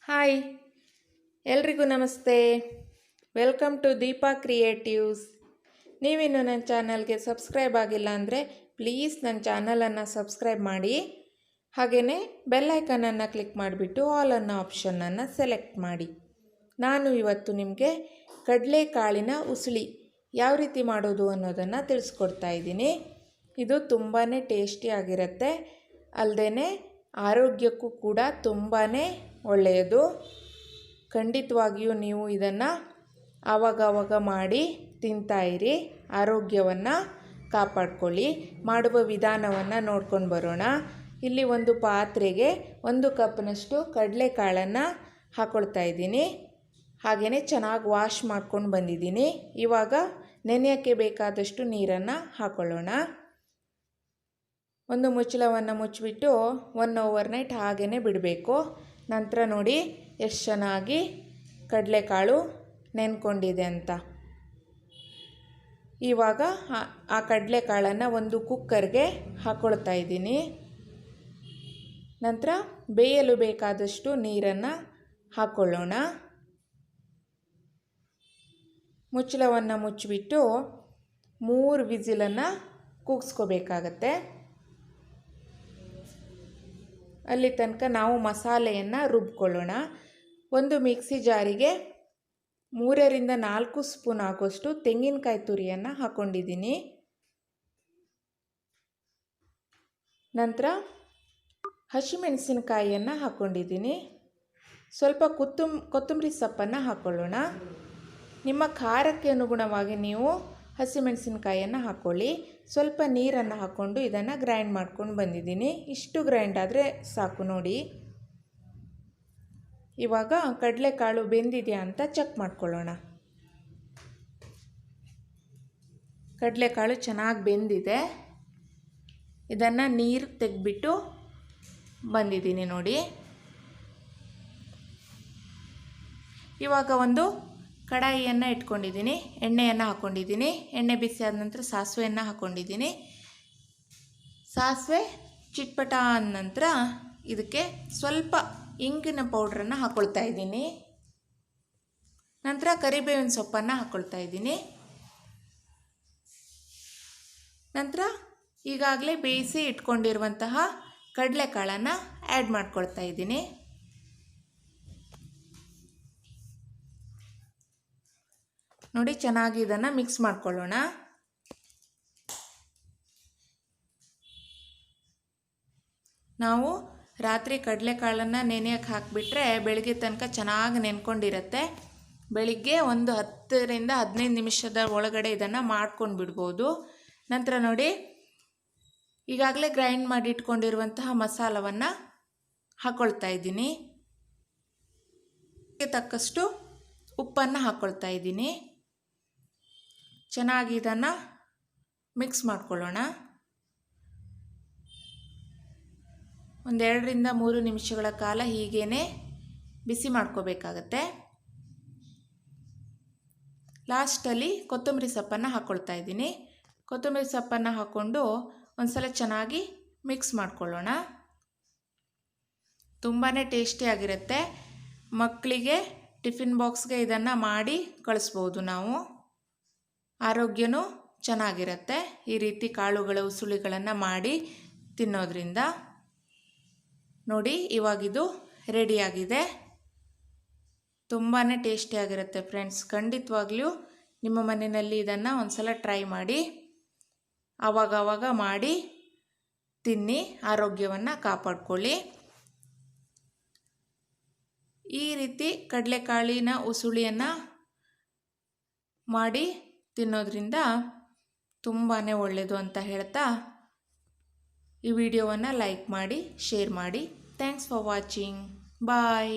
Hi, ಎಲ್ರಿಗೂ ನಮಸ್ತೆ. Welcome to Deepa creatives. ನೀವಿನ್ನು ನನ್ನ ಚಾನಲ್ಗೆ ಸಬ್ಸ್ಕ್ರೈಬ್ ಆಗಿಲ್ಲ ಅಂದರೆ ಪ್ಲೀಸ್ ನನ್ನ ಚಾನಲನ್ನು ಸಬ್ಸ್ಕ್ರೈಬ್ ಮಾಡಿ. ಹಾಗೆಯೇ ಬೆಲ್ಲೈಕನನ್ನು ಕ್ಲಿಕ್ ಮಾಡಿಬಿಟ್ಟು ಆಲ್ ಅನ್ನೋ ಆಪ್ಷನನ್ನು ಸೆಲೆಕ್ಟ್ ಮಾಡಿ. ನಾನು ಇವತ್ತು ನಿಮಗೆ ಕಡಲೆಕಾಳಿನ ಉಸುಳಿ ಯಾವ ರೀತಿ ಮಾಡೋದು ಅನ್ನೋದನ್ನು ತಿಳಿಸ್ಕೊಡ್ತಾ ಇದ್ದೀನಿ. ಇದು ತುಂಬಾ ಟೇಸ್ಟಿಯಾಗಿರುತ್ತೆ, ಅಲ್ಲದೆ ಆರೋಗ್ಯಕ್ಕೂ ಕೂಡ ತುಂಬಾ ಒಳ್ಳೆಯದು. ಖಂಡಿತವಾಗಿಯೂ ನೀವು ಇದನ್ನು ಆವಾಗವಾಗ ಮಾಡಿ ತಿಂತಾಯಿರಿ, ಆರೋಗ್ಯವನ್ನು ಕಾಪಾಡ್ಕೊಳ್ಳಿ. ಮಾಡುವ ವಿಧಾನವನ್ನು ನೋಡ್ಕೊಂಡು ಬರೋಣ. ಇಲ್ಲಿ ಒಂದು ಪಾತ್ರೆಗೆ 1 ಕಪ್ನಷ್ಟು ಕಡಲೆಕಾಳನ್ನು ಹಾಕ್ಕೊಳ್ತಾ ಇದ್ದೀನಿ. ಹಾಗೆಯೇ ಚೆನ್ನಾಗಿ ವಾಶ್ ಮಾಡ್ಕೊಂಡು ಬಂದಿದ್ದೀನಿ. ಇವಾಗ ನೆನೆಯೋಕ್ಕೆ ಬೇಕಾದಷ್ಟು ನೀರನ್ನು ಹಾಕ್ಕೊಳ್ಳೋಣ. ಒಂದು ಮುಚ್ಚಳವನ್ನು ಮುಚ್ಚಿಬಿಟ್ಟು 1 ಓವರ್ನೈಟ್ ಹಾಗೇ ಬಿಡಬೇಕು. ನಂತರ ನೋಡಿ ಎಷ್ಟು ಚೆನ್ನಾಗಿ ಕಡಲೆಕಾಳು ನೆನ್ಕೊಂಡಿದೆ ಅಂತ. ಇವಾಗ ಆ ಕಡಲೆಕಾಳನ್ನು ಒಂದು ಕುಕ್ಕರ್ಗೆ ಹಾಕ್ಕೊಳ್ತಾ ಇದ್ದೀನಿ. ನಂತರ ಬೇಯಲು ಬೇಕಾದಷ್ಟು ನೀರನ್ನು ಹಾಕ್ಕೊಳ್ಳೋಣ. ಮುಚ್ಚಳವನ್ನು ಮುಚ್ಚಿಬಿಟ್ಟು 3 ವಿಸಿಲನ್ನು ಕೂಗಿಸ್ಕೋಬೇಕಾಗತ್ತೆ. ಅಲ್ಲಿ ತನಕ ನಾವು ಮಸಾಲೆಯನ್ನು ರುಬ್ಕೊಳ್ಳೋಣ. ಒಂದು ಮಿಕ್ಸಿ ಜಾರಿಗೆ 3ರಿಂದ 4 ಸ್ಪೂನ್ ಆಗೋಷ್ಟು ತೆಂಗಿನಕಾಯಿ ತುರಿಯನ್ನು ಹಾಕ್ಕೊಂಡಿದ್ದೀನಿ. ನಂತರ ಹಸಿಮೆಣಸಿನಕಾಯಿಯನ್ನು ಹಾಕ್ಕೊಂಡಿದ್ದೀನಿ. ಸ್ವಲ್ಪ ಕೊತ್ತಂಬರಿ ಸೊಪ್ಪನ್ನು ಹಾಕ್ಕೊಳ್ಳೋಣ. ನಿಮ್ಮ ಖಾರಕ್ಕೆ ಅನುಗುಣವಾಗಿ ನೀವು ಹಸಿಮೆಣಸಿನಕಾಯಿಯನ್ನು ಹಾಕ್ಕೊಳ್ಳಿ. ಸ್ವಲ್ಪ ನೀರನ್ನು ಹಾಕ್ಕೊಂಡು ಇದನ್ನು ಗ್ರೈಂಡ್ ಮಾಡ್ಕೊಂಡು ಬಂದಿದ್ದೀನಿ. ಇಷ್ಟು ಗ್ರೈಂಡ್ ಆದರೆ ಸಾಕು ನೋಡಿ. ಇವಾಗ ಕಡಲೆಕಾಳು ಬೆಂದಿದೆಯಾ ಅಂತ ಚೆಕ್ ಮಾಡ್ಕೊಳ್ಳೋಣ. ಕಡಲೆಕಾಳು ಚೆನ್ನಾಗಿ ಬೆಂದಿದೆ. ಇದನ್ನು ನೀರು ತೆಗೆದ್ಬಿಟ್ಟು ಬಂದಿದ್ದೀನಿ ನೋಡಿ. ಇವಾಗ ಒಂದು ಕಡಾಯಿಯನ್ನು ಇಟ್ಕೊಂಡಿದ್ದೀನಿ, ಎಣ್ಣೆಯನ್ನು ಹಾಕ್ಕೊಂಡಿದ್ದೀನಿ. ಎಣ್ಣೆ ಬಿಸಿ ಆದ ನಂತರ ಸಾಸಿವೆಯನ್ನು ಹಾಕ್ಕೊಂಡಿದ್ದೀನಿ. ಸಾಸಿವೆ ಚಿಟ್ಪಟ ಆದ ನಂತರ ಇದಕ್ಕೆ ಸ್ವಲ್ಪ ಇಂಗಿನ ಪೌಡ್ರನ್ನು ಹಾಕ್ಕೊಳ್ತಾ ಇದ್ದೀನಿ. ನಂತರ ಕರಿಬೇವಿನ ಸೊಪ್ಪನ್ನು ಹಾಕ್ಕೊಳ್ತಾ ಇದ್ದೀನಿ. ನಂತರ ಈಗಾಗಲೇ ಬೇಯಿಸಿ ಇಟ್ಕೊಂಡಿರುವಂತಹ ಕಡಲೆಕಾಳನ್ನು ಆ್ಯಡ್ ಮಾಡ್ಕೊಳ್ತಾ ಇದ್ದೀನಿ. ನೋಡಿ, ಚೆನ್ನಾಗಿ ಇದನ್ನು ಮಿಕ್ಸ್ ಮಾಡ್ಕೊಳ್ಳೋಣ. ನಾವು ರಾತ್ರಿ ಕಡಲೆಕಾಳನ್ನು ನೆನೆಯೋಕ್ಕೆ ಹಾಕಿಬಿಟ್ರೆ ಬೆಳಗ್ಗೆ ತನಕ ಚೆನ್ನಾಗಿ ನೆನ್ಕೊಂಡಿರುತ್ತೆ. ಬೆಳಿಗ್ಗೆ ಒಂದು 10ರಿಂದ 15 ನಿಮಿಷದ ಒಳಗಡೆ ಇದನ್ನು ಮಾಡ್ಕೊಂಡು ಬಿಡ್ಬೋದು. ನಂತರ ನೋಡಿ, ಈಗಾಗಲೇ ಗ್ರೈಂಡ್ ಮಾಡಿ ಇಟ್ಕೊಂಡಿರುವಂತಹ ಮಸಾಲವನ್ನು ಹಾಕ್ಕೊಳ್ತಾ ಇದ್ದೀನಿ. ತಕ್ಕಷ್ಟು ಉಪ್ಪನ್ನು ಹಾಕ್ಕೊಳ್ತಾ ಇದ್ದೀನಿ. ಚೆನ್ನಾಗಿ ಇದನ್ನು ಮಿಕ್ಸ್ ಮಾಡ್ಕೊಳ್ಳೋಣ. 2ರಿಂದ 3 ನಿಮಿಷಗಳ ಕಾಲ ಹೀಗೇ ಬಿಸಿ ಮಾಡ್ಕೋಬೇಕಾಗತ್ತೆ. ಲಾಸ್ಟಲ್ಲಿ ಕೊತ್ತಂಬರಿ ಸೊಪ್ಪನ್ನು ಹಾಕ್ಕೊಳ್ತಾ ಇದ್ದೀನಿ. ಕೊತ್ತಂಬರಿ ಸೊಪ್ಪನ್ನು ಹಾಕ್ಕೊಂಡು ಒಂದ್ಸಲ ಚೆನ್ನಾಗಿ ಮಿಕ್ಸ್ ಮಾಡ್ಕೊಳ್ಳೋಣ. ತುಂಬಾ ಟೇಸ್ಟಿಯಾಗಿರುತ್ತೆ. ಮಕ್ಕಳಿಗೆ ಟಿಫಿನ್ ಬಾಕ್ಸ್ಗೆ ಇದನ್ನು ಮಾಡಿ ಕಳಿಸ್ಬೋದು ನಾವು. ಆರೋಗ್ಯನೂ ಚೆನ್ನಾಗಿರುತ್ತೆ ಈ ರೀತಿ ಕಾಳುಗಳ ಉಸುಳಿಗಳನ್ನು ಮಾಡಿ ತಿನ್ನೋದ್ರಿಂದ. ನೋಡಿ, ಇವಾಗಿದು ರೆಡಿಯಾಗಿದೆ. ತುಂಬಾ ಟೇಸ್ಟಿಯಾಗಿರುತ್ತೆ ಫ್ರೆಂಡ್ಸ್. ಖಂಡಿತವಾಗ್ಲೂ ನಿಮ್ಮ ಮನೆಯಲ್ಲಿ ಇದನ್ನು ಒಂದ್ಸಲ ಟ್ರೈ ಮಾಡಿ, ಆವಾಗವಾಗ ಮಾಡಿ ತಿನ್ನಿ, ಆರೋಗ್ಯವನ್ನು ಕಾಪಾಡ್ಕೊಳ್ಳಿ. ಈ ರೀತಿ ಕಡಲೆಕಾಳಿನ ಉಸುಳಿಯನ್ನು ಮಾಡಿ ತಿನ್ನೋದ್ರಿಂದ ತುಂಬಾ ಒಳ್ಳೆಯದು ಅಂತ ಹೇಳ್ತಾ ಈ ವಿಡಿಯೋವನ್ನು ಲೈಕ್ ಮಾಡಿ, ಶೇರ್ ಮಾಡಿ. Thanks for watching. ಬಾಯ್.